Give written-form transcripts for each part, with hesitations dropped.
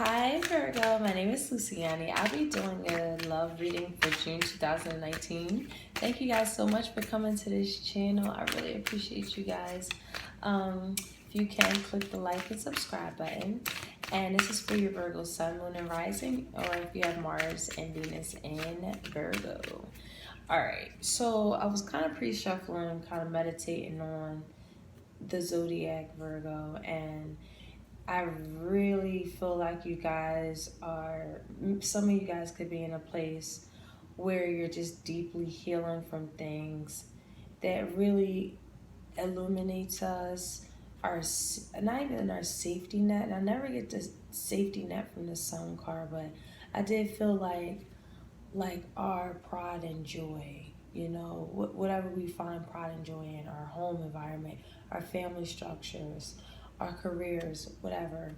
Hi Virgo, my name is Luciani. I'll be doing a love reading for June 2019. Thank you guys so much for coming to this channel. I really appreciate you guys. If you can, click the like and subscribe button. And this is for your Virgo Sun, Moon, and Rising, or if you have Mars and Venus in Virgo. Alright, so I was kind of pre-shuffling, kind of meditating on the Zodiac Virgo, and I really feel like you guys are, some of you guys could be in a place where you're just deeply healing from things that really illuminates us, our, not even our safety net. And I never get the safety net from the Sun card, but I did feel like our pride and joy, you know, whatever we find pride and joy in, our home environment, our family structures, our careers, whatever.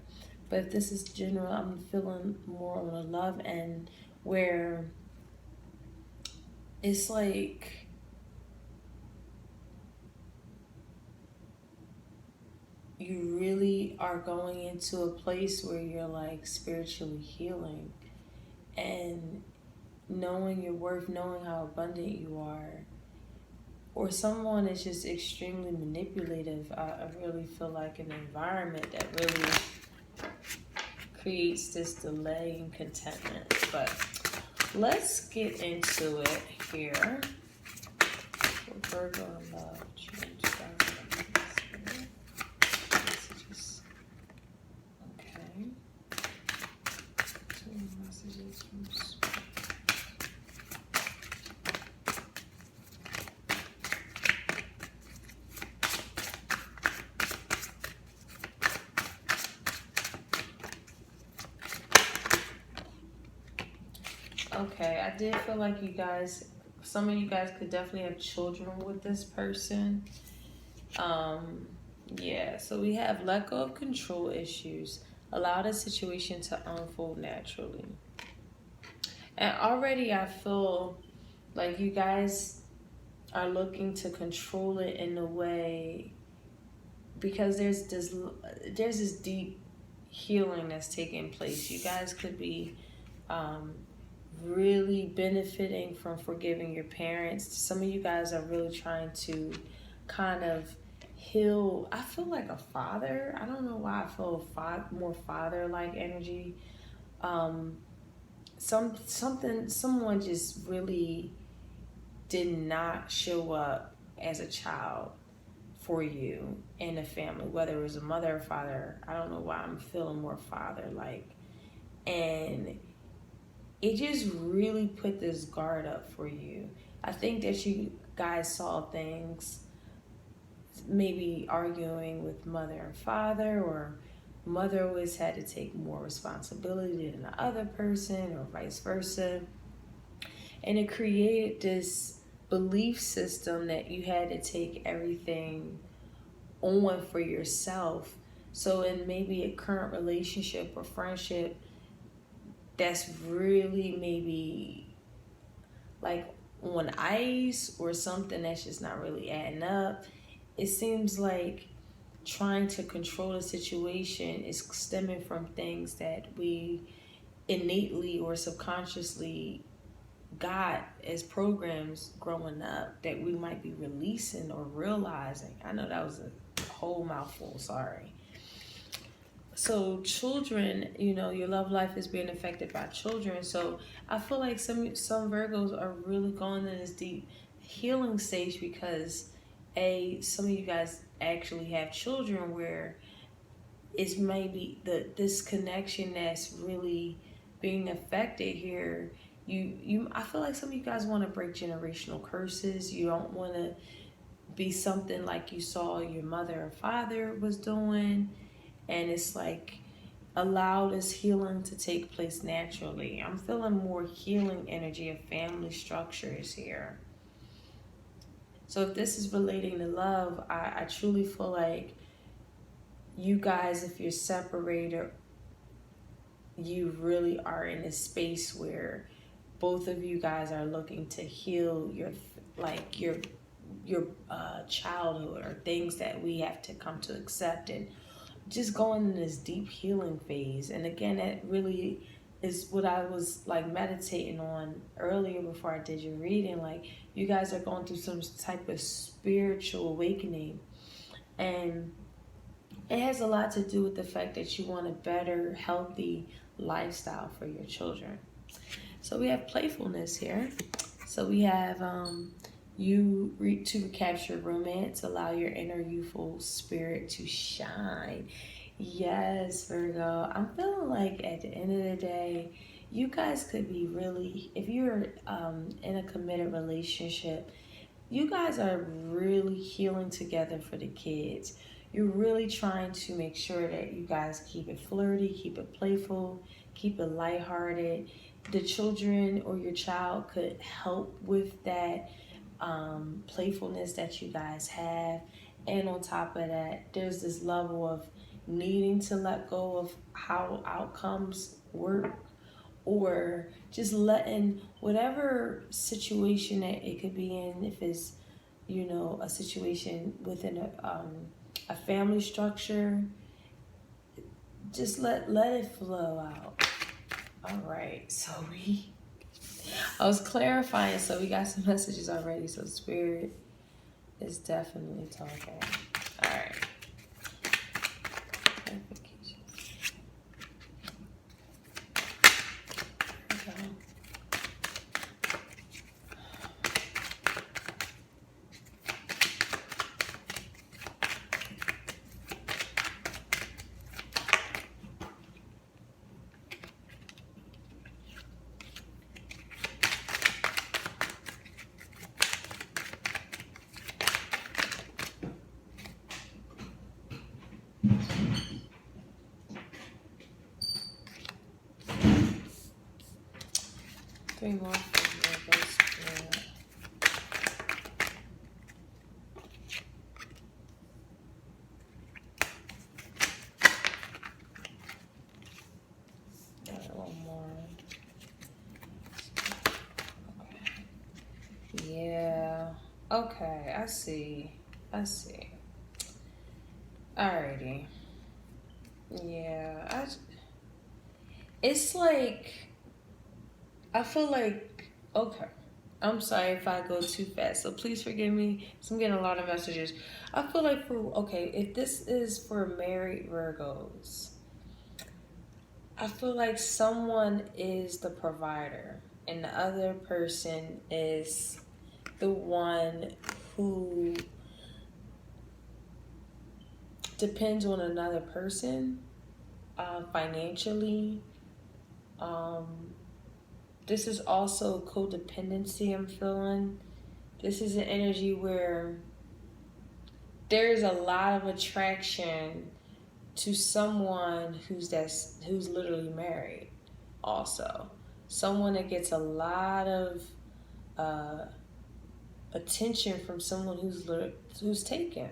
But if this is general, I'm feeling more on the love end, where it's like you really are going into a place where you're like spiritually healing and knowing your worth, knowing how abundant you are. Or someone is just extremely manipulative. I really feel like an environment that really creates this delay and contentment. But let's get into it here. For Virgo Love, June 2019. Messages. Okay. 2 messages from Spirit. Okay, I did feel like you guys, some of you guys could definitely have children with this person. Yeah, so we have let go of control issues, allow the situation to unfold naturally. And already I feel like you guys are looking to control it in a way, because there's this deep healing that's taking place. You guys could be really benefiting from forgiving your parents. Some of you guys are really trying to kind of heal. I feel like a father. I don't know why I feel more father-like energy. Someone just really did not show up as a child for you in a family, whether it was a mother or father. I don't know why I'm feeling more father-like. And it just really put this guard up for you. I think that you guys saw things, maybe arguing with mother and father, or mother always had to take more responsibility than the other person, or vice versa. And it created this belief system that you had to take everything on for yourself. So in maybe a current relationship or friendship, that's really maybe like on ice, or something that's just not really adding up. It seems like trying to control the situation is stemming from things that we innately or subconsciously got as programs growing up that we might be releasing or realizing. I know that was a whole mouthful, sorry. So children, you know, your love life is being affected by children. So I feel like some Virgos are really going in this deep healing stage because some of you guys actually have children where it's maybe this connection that's really being affected here. I feel like some of you guys want to break generational curses. You don't want to be something like you saw your mother or father was doing. And it's like, allow this healing to take place naturally. I'm feeling more healing energy of family structures here. So if this is relating to love, I truly feel like you guys, if you're separated, you really are in a space where both of you guys are looking to heal your childhood, or things that we have to come to accept and just going in this deep healing phase. And again, that really is what I was like meditating on earlier before I did your reading. Like, you guys are going through some type of spiritual awakening, and it has a lot to do with the fact that you want a better, healthy lifestyle for your children. So we have playfulness here. So we have to capture romance, allow your inner youthful spirit to shine. Yes, Virgo. I'm feeling like at the end of the day, you guys could be really, if you're in a committed relationship, you guys are really healing together for the kids. You're really trying to make sure that you guys keep it flirty, keep it playful, keep it lighthearted. The children or your child could help with that playfulness that you guys have. And on top of that, there's this level of needing to let go of how outcomes work, or just letting whatever situation that it could be in, if it's, you know, a situation within a family structure, just let it flow out. All right, so I was clarifying, so we got some messages already. So Spirit is definitely talking. All right. Clarification. There we go. Three more for Virgo Spirit. One more. Okay. Yeah. Okay, I see. Alrighty. Yeah, it's like, I feel like, okay, I'm sorry if I go too fast, so please forgive me, because I'm getting a lot of messages. I feel like if this is for married Virgos, I feel like someone is the provider and the other person is the one who depends on another person financially. This is also codependency, I'm feeling. This is an energy where there's a lot of attraction to someone who's literally married also. Someone that gets a lot of attention from someone who's taken.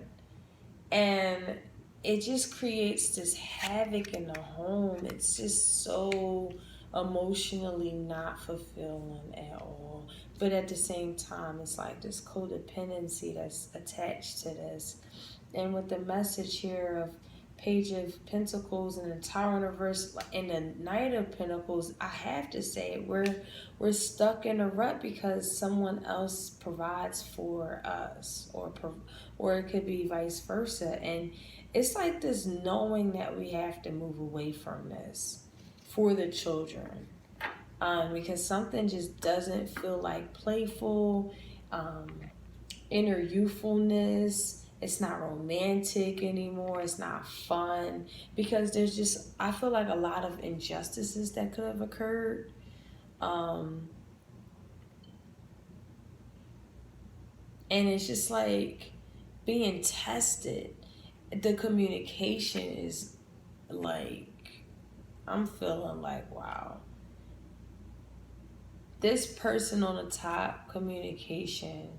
And it just creates this havoc in the home. It's just so emotionally not fulfilling at all. But at the same time, it's like this codependency that's attached to this. And with the message here of Page of Pentacles and the Tower in reverse and the Knight of Pentacles, I have to say we're stuck in a rut because someone else provides for us, or it could be vice versa. And it's like this knowing that we have to move away from this for the children, because something just doesn't feel like playful, inner youthfulness. It's not romantic anymore. It's not fun, because there's just, I feel like a lot of injustices that could have occurred. And it's just like being tested. The communication is like, I'm feeling like, wow. This person on the top, communication,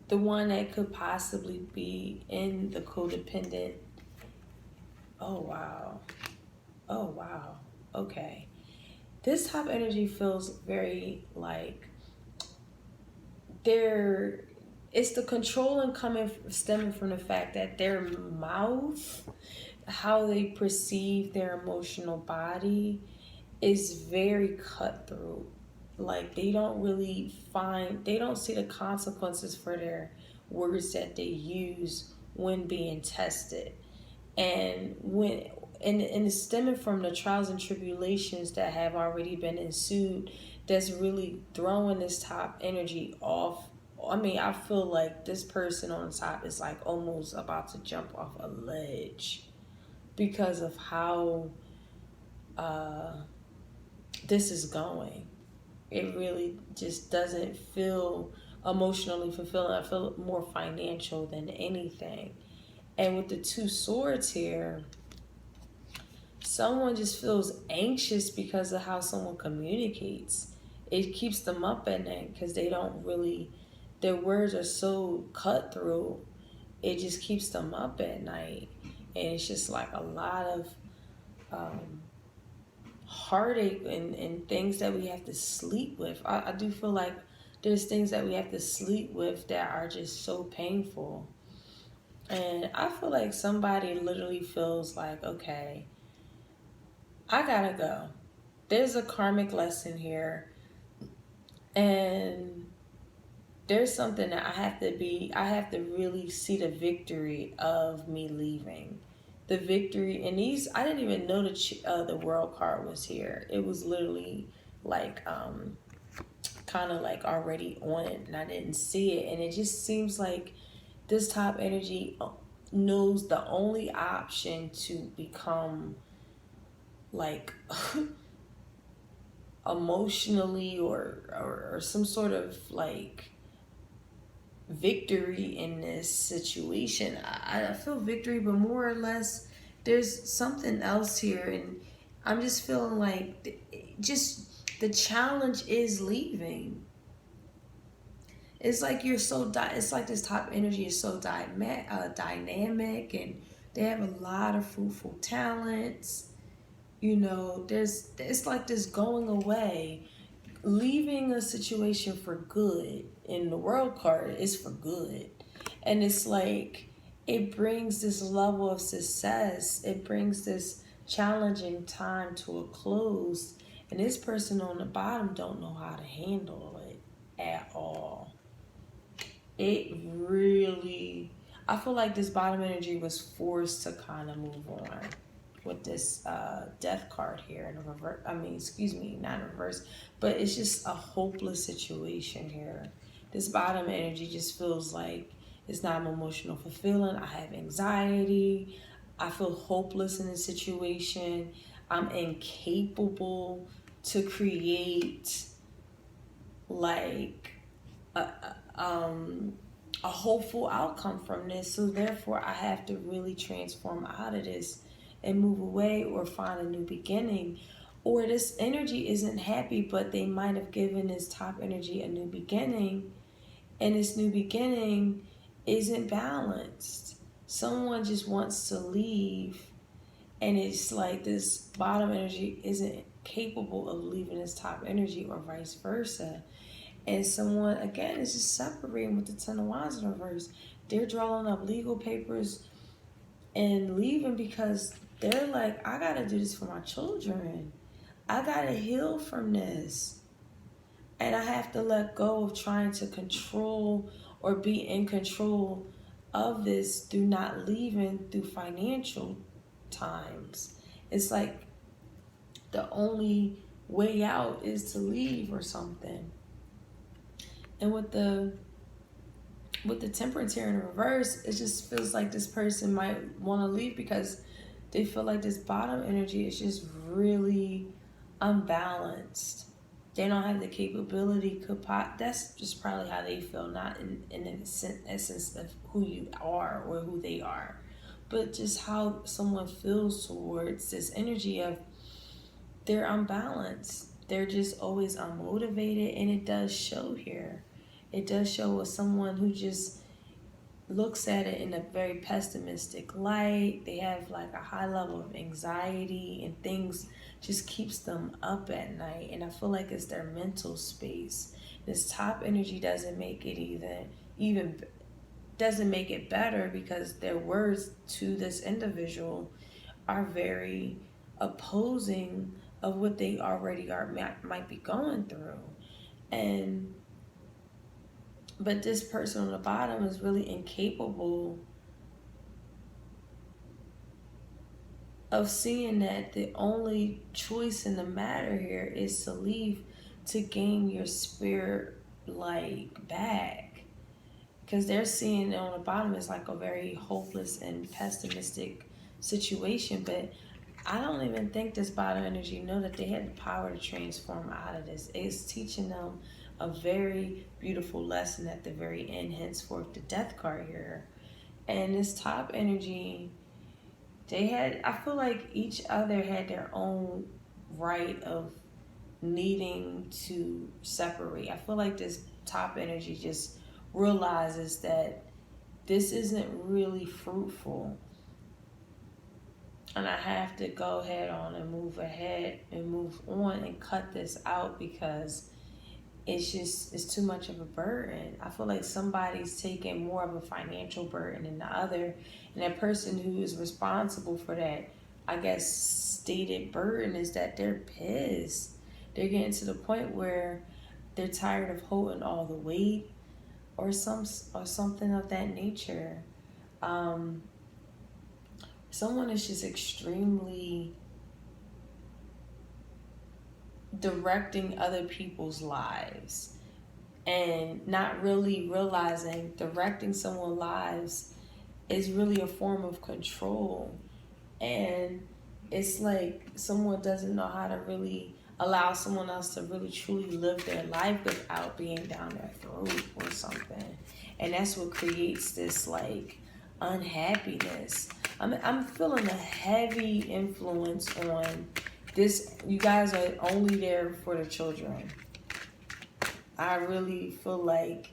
the one that could possibly be in the codependent. Oh, wow. Okay. This top energy feels very like it's the controlling stemming from the fact that their mouth, how they perceive their emotional body, is very cutthroat. Like they don't see the consequences for their words that they use when being tested. And it's stemming from the trials and tribulations that have already been ensued, that's really throwing this top energy off. I mean, I feel like this person on the top is like almost about to jump off a ledge because of how this is going. It really just doesn't feel emotionally fulfilling. I feel more financial than anything. And with the two swords here, someone just feels anxious because of how someone communicates. It keeps them up at night because they don't really, their words are so cutthroat. It just keeps them up at night. And it's just like a lot of heartache and things that we have to sleep with. I do feel like there's things that we have to sleep with that are just so painful. And I feel like somebody literally feels like, okay, I gotta go. There's a karmic lesson here. And there's something that I have to really see the victory of me leaving. The victory in these, I didn't even know the world card was here. It was literally like, kind of like already on it, and I didn't see it. And it just seems like this top energy knows the only option to become like emotionally or some sort of like victory in this situation. I feel victory, but more or less there's something else here. And I'm just feeling like just the challenge is leaving. It's like you're so it's like this top energy is so dynamic, and they have a lot of fruitful talents. You know, it's like this going away, leaving a situation for good. In the world card is for good. And it's like it brings this level of success. It brings this challenging time to a close. And this person on the bottom don't know how to handle it at all. It really, I feel like this bottom energy was forced to kind of move on with this death card here in reverse. I mean, excuse me, not in reverse, but it's just a hopeless situation here. This bottom energy just feels like it's not emotional fulfilling. I have anxiety. I feel hopeless in this situation. I'm incapable to create like a hopeful outcome from this. So therefore, I have to really transform out of this and move away or find a new beginning. Or this energy isn't happy, but they might have given this top energy a new beginning, and this new beginning isn't balanced. Someone just wants to leave, and it's like this bottom energy isn't capable of leaving this top energy, or vice versa. And someone, again, is just separating with the Ten of Wands in reverse. They're drawing up legal papers and leaving because they're like, I gotta do this for my children. I gotta heal from this. And I have to let go of trying to control or be in control of this through not leaving through financial times. It's like the only way out is to leave or something. And with the Temperance here in reverse, it just feels like this person might want to leave because they feel like this bottom energy is just really unbalanced. They don't have the capability. That's just probably how they feel, not in the essence of who you are or who they are, but just how someone feels towards this energy of they're unbalanced. They're just always unmotivated, and it does show here. It does show with someone who just looks at it in a very pessimistic light. They have like a high level of anxiety, and things just keeps them up at night. And I feel like it's their mental space. This top energy doesn't make it even doesn't make it better, because their words to this individual are very opposing of what they already might be going through. And but this person on the bottom is really incapable of seeing that the only choice in the matter here is to leave, to gain your spirit like back. Because they're seeing it on the bottom as like a very hopeless and pessimistic situation. But I don't even think this bottom energy know that they had the power to transform out of this. It's teaching them a very beautiful lesson at the very end, henceforth the death card here. And this top energy, I feel like each other had their own right of needing to separate. I feel like this top energy just realizes that this isn't really fruitful, and I have to go ahead on and move ahead and move on and cut this out, because it's too much of a burden. I feel like somebody's taking more of a financial burden than the other, and that person who is responsible for that, I guess, stated burden is that they're pissed. They're getting to the point where they're tired of holding all the weight, or something of that nature. Someone is just extremely directing other people's lives and not really realizing directing someone's lives is really a form of control. And it's like someone doesn't know how to really allow someone else to really truly live their life without being down their throat or something. And that's what creates this like unhappiness. I'm feeling a heavy influence on this. You guys are only there for the children. I really feel like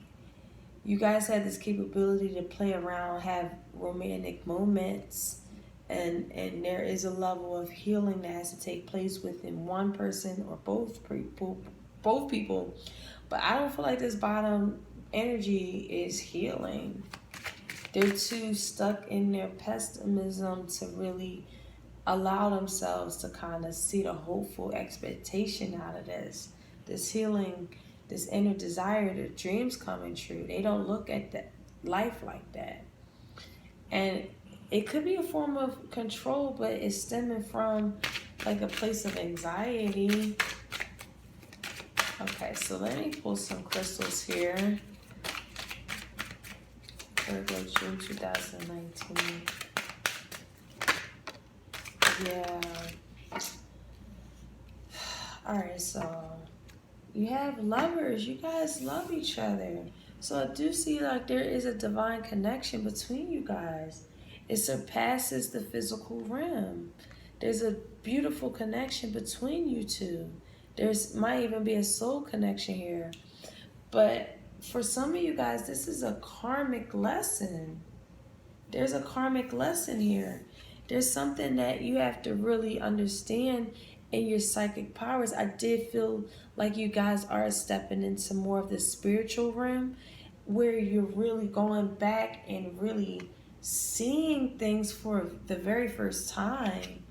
you guys have this capability to play around, have romantic moments, and there is a level of healing that has to take place within one person or both people. But I don't feel like this bottom energy is healing. They're too stuck in their pessimism to really allow themselves to kind of see the hopeful expectation out of this healing, this inner desire, the dreams coming true. They don't look at that life like that. And it could be a form of control, but it's stemming from like a place of anxiety. Okay, so let me pull some crystals here. Virgo, June 2019. Yeah. Alright, so you have lovers. You guys love each other. So I do see like there is a divine connection between you guys. It surpasses the physical realm. There's a beautiful connection between you two. Might even be a soul connection here. But for some of you guys, this is a karmic lesson. There's a karmic lesson here. There's something that you have to really understand in your psychic powers. I did feel like you guys are stepping into more of the spiritual realm, where you're really going back and really seeing things for the very first time.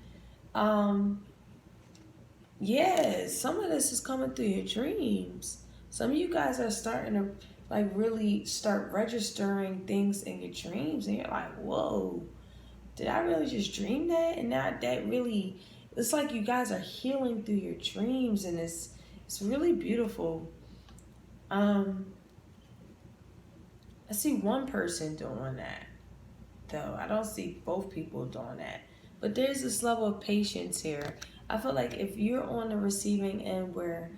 Yeah, some of this is coming through your dreams. Some of you guys are starting to like really start registering things in your dreams, and you're like, whoa, did I really just dream that? And now that really, it's like you guys are healing through your dreams, and it's really beautiful. I see one person doing that, though. I don't see both people doing that. But there's this level of patience here. I feel like if you're on the receiving end where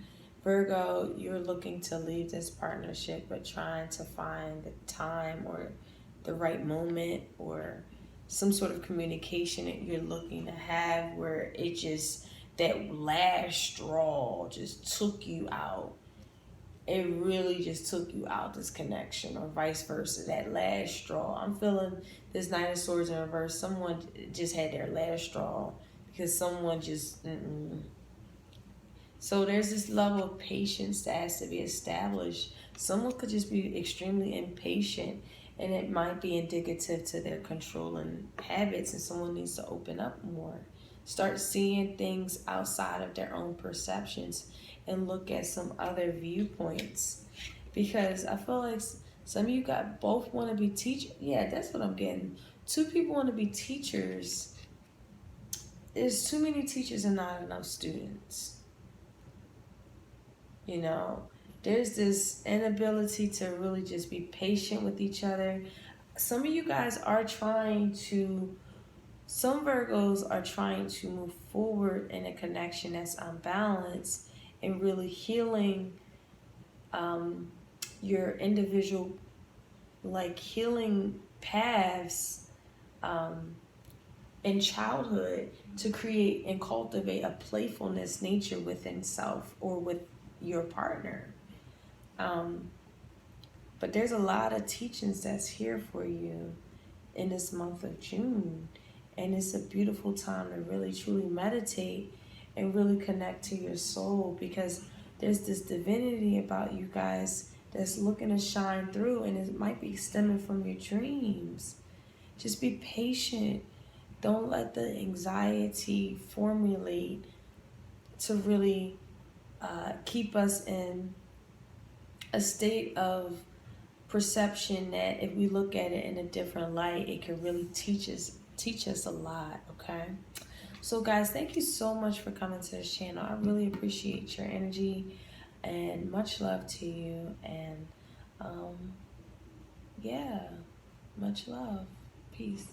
Virgo, you're looking to leave this partnership, but trying to find the time or the right moment or some sort of communication that you're looking to have, where it just, that last straw just took you out. It really just took you out, this connection, or vice versa, that last straw. I'm feeling this Knight of Swords in reverse. Someone just had their last straw because someone just, So there's this level of patience that has to be established Someone could just be extremely impatient, and it might be indicative to their controlling habits, and someone needs to open up more. Start seeing things outside of their own perceptions and look at some other viewpoints. Because I feel like some of you got both want to be teachers. Yeah, that's what I'm getting. Two people want to be teachers. There's too many teachers and not enough students. You know, there's this inability to really just be patient with each other. Some of you guys are trying to, some Virgos are trying to move forward in a connection that's unbalanced and really healing your individual, like healing paths in childhood to create and cultivate a playfulness nature within self or with your partner. But there's a lot of teachings that's here for you in this month of June. And it's a beautiful time to really truly meditate and really connect to your soul, because there's this divinity about you guys that's looking to shine through, and it might be stemming from your dreams. Just be patient. Don't let the anxiety formulate to really keep us in a state of perception that if we look at it in a different light, it can really teach us a lot, okay? So guys, thank you so much for coming to this channel. I really appreciate your energy, and much love to you. And yeah, much love. Peace.